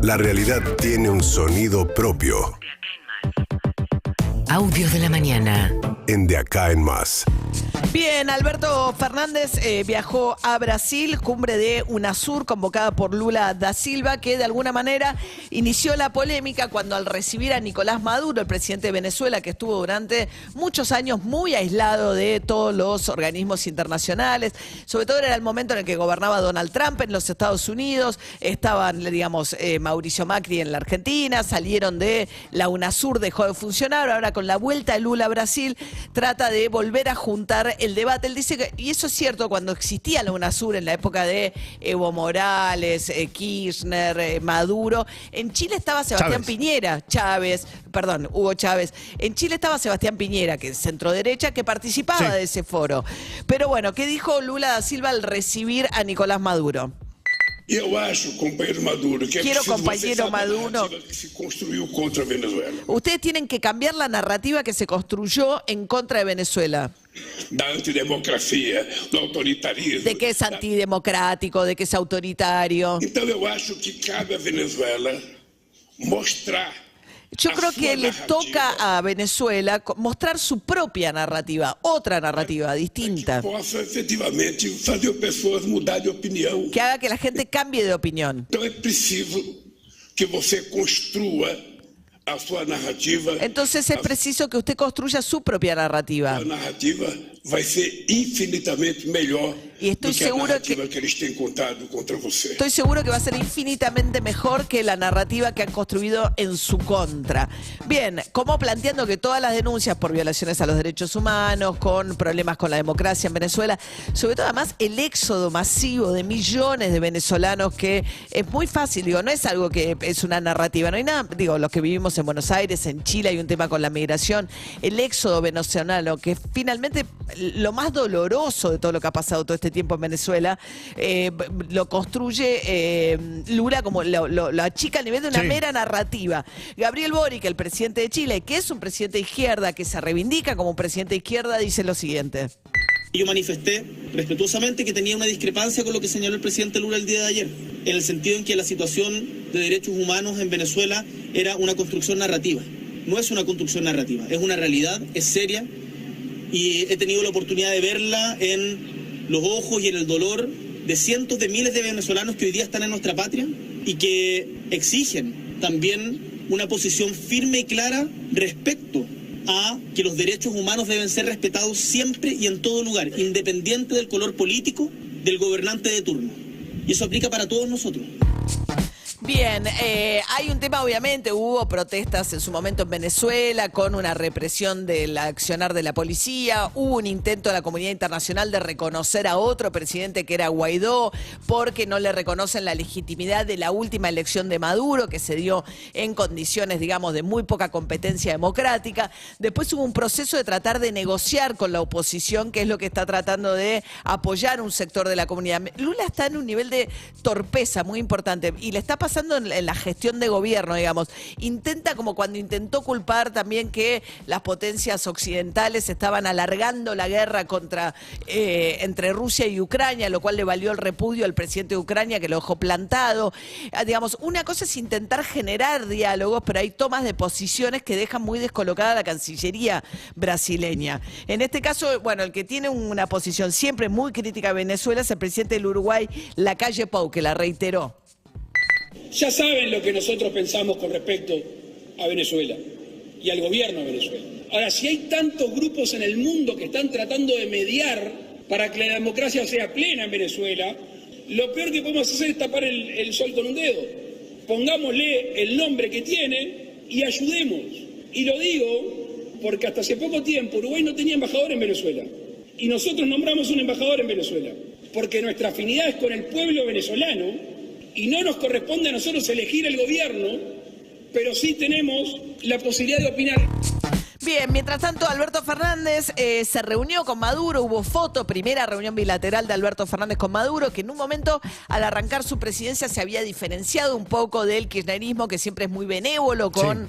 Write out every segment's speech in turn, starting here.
La realidad tiene un sonido propio. Audios de la mañana. En De Acá en Más. Bien, Alberto Fernández viajó a Brasil, cumbre de UNASUR convocada por Lula da Silva, que de alguna manera inició la polémica cuando al recibir a Nicolás Maduro, el presidente de Venezuela, que estuvo durante muchos años muy aislado de todos los organismos internacionales, sobre todo era el momento en el que gobernaba Donald Trump en los Estados Unidos, estaban, digamos, Mauricio Macri en la Argentina, salieron de la UNASUR, dejó de funcionar, ahora con la vuelta de Lula a Brasil trata de volver a juntar el debate. Él dice que, y eso es cierto, cuando existía la UNASUR en la época de Evo Morales, Kirchner, Maduro, en Chile estaba Hugo Chávez. En Chile estaba Sebastián Piñera, que es centroderecha, que participaba de ese foro. Pero bueno, ¿qué dijo Lula da Silva al recibir a Nicolás Maduro? Compañero Maduro, que se construyó contra Venezuela. Ustedes tienen que cambiar la narrativa que se construyó en contra de Venezuela. Da antidemocracia, do autoritarismo. De que es antidemocrático, de que es autoritario. Então eu acho que cabe a Venezuela mostrar. Yo creo que le toca a Venezuela mostrar su propia narrativa, otra narrativa distinta. Que possa efetivamente fazer pessoas mudar de opinião. Que haga que la gente cambie de opinión. Então é preciso que você construa a sua narrativa. Entonces es preciso que usted construya su propia narrativa. A narrativa vai ser infinitamente melhor y estoy do que seguro a narrativa que eles têm contado contra você. Estoy seguro que va a ser infinitamente mejor que la narrativa que han construido en su contra. Bien, como planteando que todas las denuncias por violaciones a los derechos humanos, con problemas con la democracia en Venezuela, sobre todo además el éxodo masivo de millones de venezolanos, que es muy fácil, digo, no es algo que es una narrativa, no hay nada, digo, los que vivimos en Buenos Aires, en Chile hay un tema con la migración, el éxodo venezolano, que finalmente lo más doloroso de todo lo que ha pasado todo este tiempo en Venezuela, lo construye Lula, como lo achica al nivel de una mera narrativa. Gabriel Boric, el presidente de Chile, que es un presidente de izquierda, que se reivindica como un presidente de izquierda, dice lo siguiente. Yo manifesté respetuosamente que tenía una discrepancia con lo que señaló el presidente Lula el día de ayer, en el sentido en que la situación de derechos humanos en Venezuela era una construcción narrativa. No es una construcción narrativa, es una realidad, es seria, y he tenido la oportunidad de verla en los ojos y en el dolor de cientos de miles de venezolanos que hoy día están en nuestra patria y que exigen también una posición firme y clara respecto a que los derechos humanos deben ser respetados siempre y en todo lugar, independiente del color político del gobernante de turno. Y eso aplica para todos nosotros. Bien, hay un tema, obviamente, hubo protestas en su momento en Venezuela con una represión del accionar de la policía, hubo un intento de la comunidad internacional de reconocer a otro presidente que era Guaidó, porque no le reconocen la legitimidad de la última elección de Maduro, que se dio en condiciones, digamos, de muy poca competencia democrática. Después hubo un proceso de tratar de negociar con la oposición, que es lo que está tratando de apoyar un sector de la comunidad. Lula está en un nivel de torpeza muy importante y le está pasando en la gestión de gobierno, digamos. Intenta, como cuando intentó culpar también que las potencias occidentales estaban alargando la guerra entre Rusia y Ucrania, lo cual le valió el repudio al presidente de Ucrania, que lo dejó plantado. Digamos, una cosa es intentar generar diálogos, pero hay tomas de posiciones que dejan muy descolocada a la Cancillería brasileña. En este caso, bueno, el que tiene una posición siempre muy crítica a Venezuela es el presidente del Uruguay, Lacalle Pou, que la reiteró. Ya saben lo que nosotros pensamos con respecto a Venezuela y al gobierno de Venezuela. Ahora, si hay tantos grupos en el mundo que están tratando de mediar para que la democracia sea plena en Venezuela, lo peor que podemos hacer es tapar el sol con un dedo. Pongámosle el nombre que tiene y ayudemos. Y lo digo porque hasta hace poco tiempo Uruguay no tenía embajador en Venezuela. Y nosotros nombramos un embajador en Venezuela. Porque nuestra afinidad es con el pueblo venezolano. Y no nos corresponde a nosotros elegir el gobierno, pero sí tenemos la posibilidad de opinar. Bien, mientras tanto, Alberto Fernández se reunió con Maduro, hubo foto, primera reunión bilateral de Alberto Fernández con Maduro, que en un momento, al arrancar su presidencia, se había diferenciado un poco del kirchnerismo, que siempre es muy benévolo con,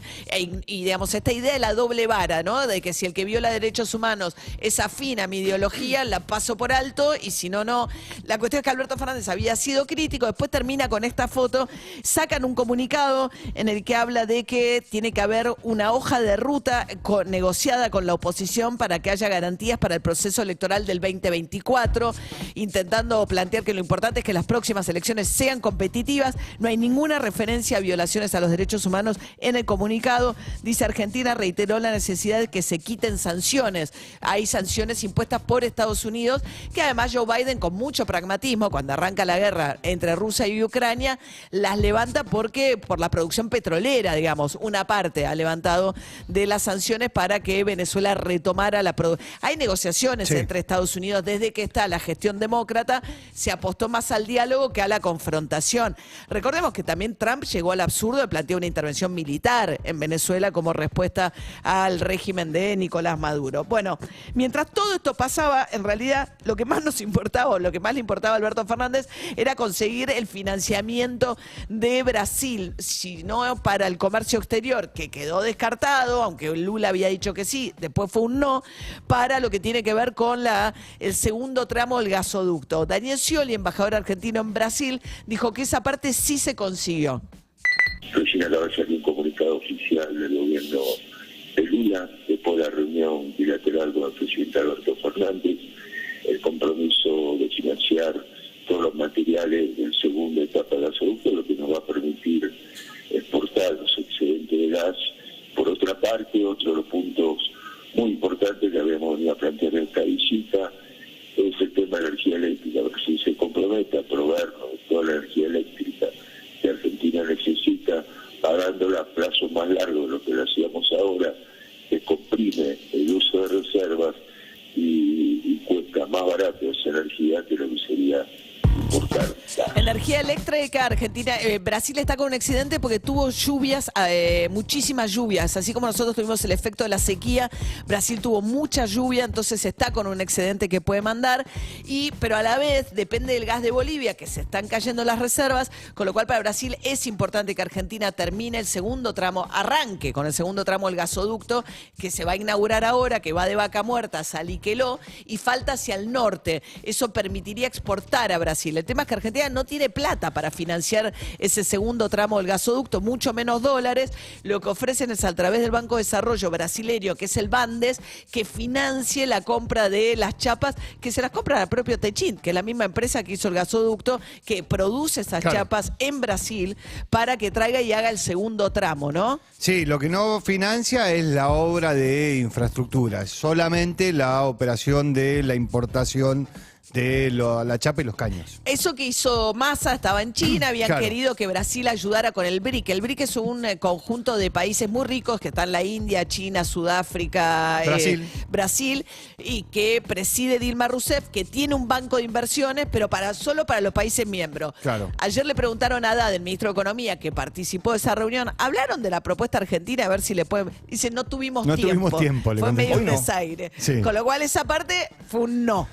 y digamos, esta idea de la doble vara, ¿no? De que si el que viola derechos humanos es afín a mi ideología, la paso por alto, y si no, no. La cuestión es que Alberto Fernández había sido crítico, después termina con esta foto, sacan un comunicado en el que habla de que tiene que haber una hoja de ruta negociada con la oposición para que haya garantías para el proceso electoral del 2024, intentando plantear que lo importante es que las próximas elecciones sean competitivas. No hay ninguna referencia a violaciones a los derechos humanos en el comunicado. Dice: Argentina reiteró la necesidad de que se quiten sanciones. Hay sanciones impuestas por Estados Unidos, que además Joe Biden, con mucho pragmatismo, cuando arranca la guerra entre Rusia y Ucrania, las levanta porque por la producción petrolera, digamos, una parte ha levantado de las sanciones para que Venezuela retomara la producción. Hay negociaciones entre Estados Unidos. Desde que está la gestión demócrata, se apostó más al diálogo que a la confrontación. Recordemos que también Trump llegó al absurdo de plantear una intervención militar en Venezuela como respuesta al régimen de Nicolás Maduro. Bueno, mientras todo esto pasaba, en realidad lo que más nos importaba, o lo que más le importaba a Alberto Fernández, era conseguir el financiamiento de Brasil, si no para el comercio exterior, que quedó descartado, aunque Lula había dicho que sí, después fue un no, para lo que tiene que ver con el segundo tramo del gasoducto. Daniel Scioli, embajador argentino en Brasil, dijo que esa parte sí se consiguió. Recién acaba de salir un comunicado oficial del gobierno de Lula, después de la reunión bilateral con el presidente Alberto Fernández, el compromiso de financiar todos los materiales del segundo etapa del gasoducto, lo que nos va a permitir exportar los excedentes de gas. Por otra parte, otro de los puntos muy importantes que habíamos venido a plantear en esta visita es el tema de la energía eléctrica. Brasil se compromete a proveernos de toda la energía eléctrica que Argentina necesita, pagándola a plazo más largo de lo que lo hacíamos ahora, que comprime el uso de reservas y cuesta más barato esa energía que lo que sería importar. Energía eléctrica, Argentina, Brasil está con un excedente porque tuvo lluvias, muchísimas lluvias, así como nosotros tuvimos el efecto de la sequía. Brasil tuvo mucha lluvia, entonces está con un excedente que puede mandar, pero a la vez depende del gas de Bolivia, que se están cayendo las reservas, con lo cual para Brasil es importante que Argentina termine el segundo tramo, arranque con el segundo tramo del gasoducto, que se va a inaugurar ahora, que va de Vaca Muerta a Saliqueló, y falta hacia el norte. Eso permitiría exportar a Brasil. El tema es que Argentina no tiene plata para financiar ese segundo tramo del gasoducto, mucho menos dólares. Lo que ofrecen es, a través del Banco de Desarrollo brasileño, que es el Bandes, que financie la compra de las chapas, que se las compra al propio Techint, que es la misma empresa que hizo el gasoducto, que produce esas chapas en Brasil, para que traiga y haga el segundo tramo, ¿no? Sí, lo que no financia es la obra de infraestructura, solamente la operación de la importación de la chapa y los caños. Eso que hizo Massa, estaba en China, habían querido que Brasil ayudara con el BRIC. El BRIC es un conjunto de países muy ricos que están la India, China, Sudáfrica, Brasil, y que preside Dilma Rousseff, que tiene un banco de inversiones, pero solo para los países miembros. Claro. Ayer le preguntaron a Haddad, el ministro de Economía, que participó de esa reunión, hablaron de la propuesta argentina, a ver si le pueden... Dice, no tuvimos tiempo. Fue medio un desaire. Sí. Con lo cual esa parte fue un no.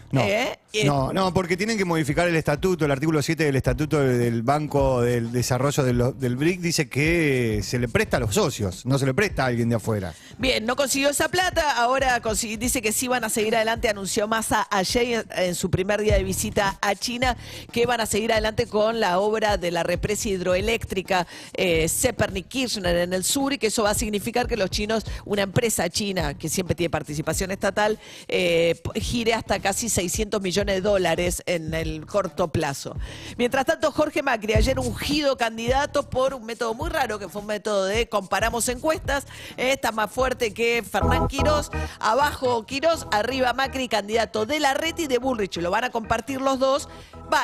No, porque tienen que modificar el estatuto. El artículo 7 del estatuto del Banco del Desarrollo del BRIC dice que se le presta a los socios, no se le presta a alguien de afuera. Bien, no consiguió esa plata, ahora dice que sí van a seguir adelante. Anunció Massa ayer en su primer día de visita a China que van a seguir adelante con la obra de la represa hidroeléctrica Zepernik-Kirchner en el sur, y que eso va a significar que los chinos, una empresa china que siempre tiene participación estatal, gire hasta casi 600 millones de dólares en el corto plazo. Mientras tanto, Jorge Macri, ayer ungido candidato por un método muy raro, que fue un método de comparamos encuestas, está más fuerte que Fernán Quirós, abajo Quirós, arriba Macri, candidato de Larreta y de Bullrich. Lo van a compartir los dos.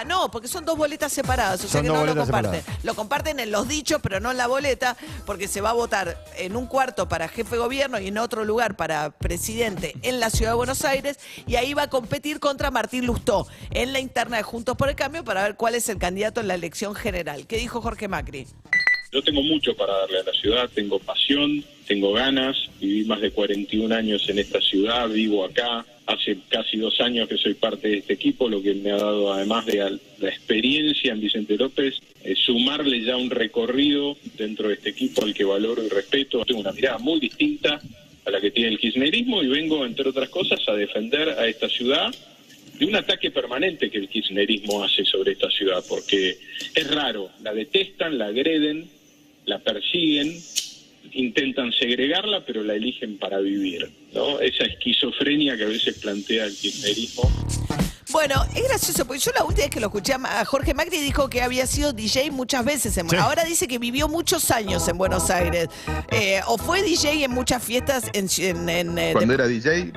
No, porque son dos boletas separadas, o sea que no lo comparten. Lo comparten en los dichos, pero no en la boleta, porque se va a votar en un cuarto para jefe de gobierno y en otro lugar para presidente en la Ciudad de Buenos Aires, y ahí va a competir contra Martín Lustó en la interna de Juntos por el Cambio para ver cuál es el candidato en la elección general. ¿Qué dijo Jorge Macri? Yo tengo mucho para darle a la ciudad, tengo pasión, tengo ganas, viví más de 41 años en esta ciudad, vivo acá, hace casi 2 años que soy parte de este equipo, lo que me ha dado, además de la experiencia en Vicente López, sumarle ya un recorrido dentro de este equipo al que valoro y respeto. Tengo una mirada muy distinta a la que tiene el kirchnerismo y vengo, entre otras cosas, a defender a esta ciudad de un ataque permanente que el kirchnerismo hace sobre esta ciudad, porque es raro, la detestan, la agreden, la persiguen, intentan segregarla, pero la eligen para vivir, ¿no? Esa esquizofrenia que a veces plantea el kirchnerismo. Bueno, es gracioso, porque yo la última vez que lo escuché a Jorge Macri dijo que había sido DJ muchas veces. Sí. Ahora dice que vivió muchos años en Buenos Aires. O fue DJ en muchas fiestas Cuando era DJ,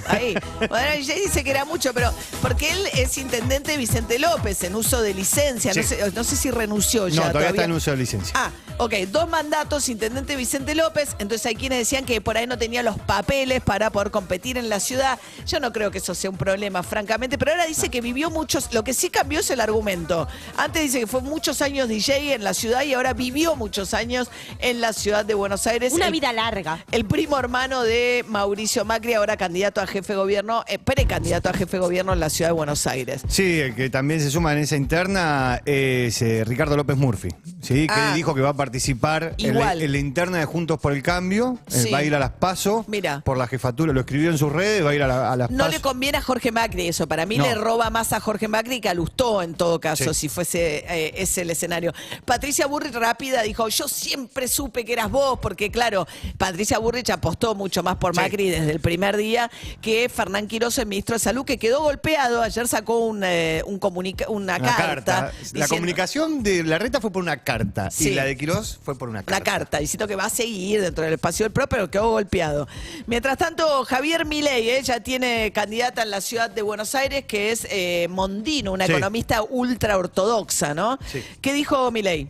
ahí. Bueno, DJ dice que era mucho, pero porque él es intendente de Vicente López en uso de licencia. Sí. No sé si renunció ya. No, todavía está en uso de licencia. Ah, ok, 2 mandatos, intendente Vicente López. Entonces hay quienes decían que por ahí no tenía los papeles para poder competir en la ciudad. Yo no creo que eso sea un problema, francamente. Pero ahora dice que vivió muchos. Lo que sí cambió es el argumento. Antes dice que fue muchos años DJ en la ciudad y ahora vivió muchos años en la ciudad de Buenos Aires. Una vida larga. El primo hermano de Mauricio Macri, ahora candidato a jefe de gobierno, precandidato a jefe de gobierno en la ciudad de Buenos Aires. Sí, el que también se suma en esa interna es Ricardo López Murphy, ¿sí? Que dijo que va a participar en la interna de Juntos por el Cambio. Sí. Va a ir a las PASO por la jefatura, lo escribió en sus redes, va a ir a las No PASO. le conviene a Jorge Macri eso. Para mí No. le roba más a Jorge Macri que a Lustó en todo caso, Sí. si fuese ese el escenario. Patricia Burrich rápida dijo, yo siempre supe que eras vos, porque claro, Patricia Burrich apostó mucho más por Macri desde el primer día que Fernán Quiroz, el ministro de Salud, que quedó golpeado. Ayer sacó una carta. La diciendo- comunicación de Larreta fue por una carta Sí. y la de Quirós fue por una carta. Una carta diciendo que va a seguir dentro del espacio del PRO, pero quedó golpeado. Mientras tanto, Javier Milei ya tiene candidata en la ciudad de Buenos Aires, que es Mondino, una Sí. economista ultra ortodoxa, ¿no? Sí. ¿Qué dijo Milei?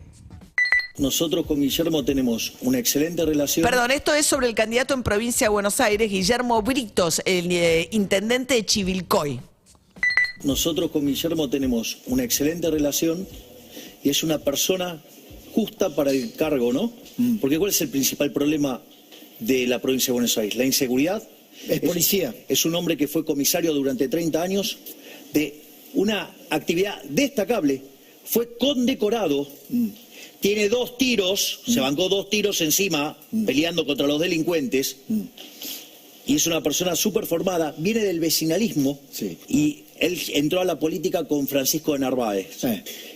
Nosotros con Guillermo tenemos una excelente relación. Perdón, esto es sobre el candidato en provincia de Buenos Aires, Guillermo Britos, el intendente de Chivilcoy. Nosotros con Guillermo tenemos una excelente relación y es una persona justa para el cargo, ¿no? Porque ¿cuál es el principal problema de la provincia de Buenos Aires? La inseguridad. Es policía. Es un hombre que fue comisario durante 30 años de una actividad destacable. Fue condecorado. Tiene 2 tiros, se bancó 2 tiros encima, peleando contra los delincuentes. Y es una persona súper formada, viene del vecinalismo. Y él entró a la política con Francisco de Narváez.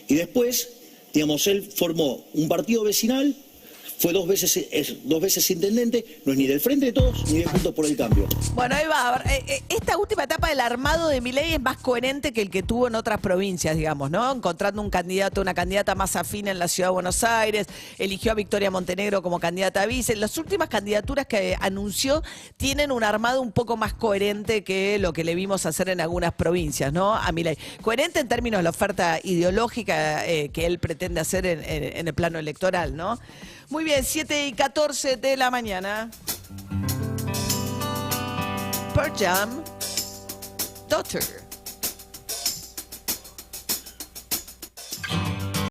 Y después, digamos, él formó un partido vecinal, fue 2 veces intendente, no es ni del Frente de Todos ni de Juntos por el Cambio. Bueno, ahí va. Esta última etapa del armado de Milei es más coherente que el que tuvo en otras provincias, digamos, ¿no? Encontrando un candidato, una candidata más afín en la ciudad de Buenos Aires, eligió a Victoria Montenegro como candidata a vice. Las últimas candidaturas que anunció tienen un armado un poco más coherente que lo que le vimos hacer en algunas provincias, ¿no? A Milei. Coherente en términos de la oferta ideológica que él pretende hacer en el plano electoral, ¿no? Muy bien, 7:14 de la mañana. Pearl Jam, Daughter.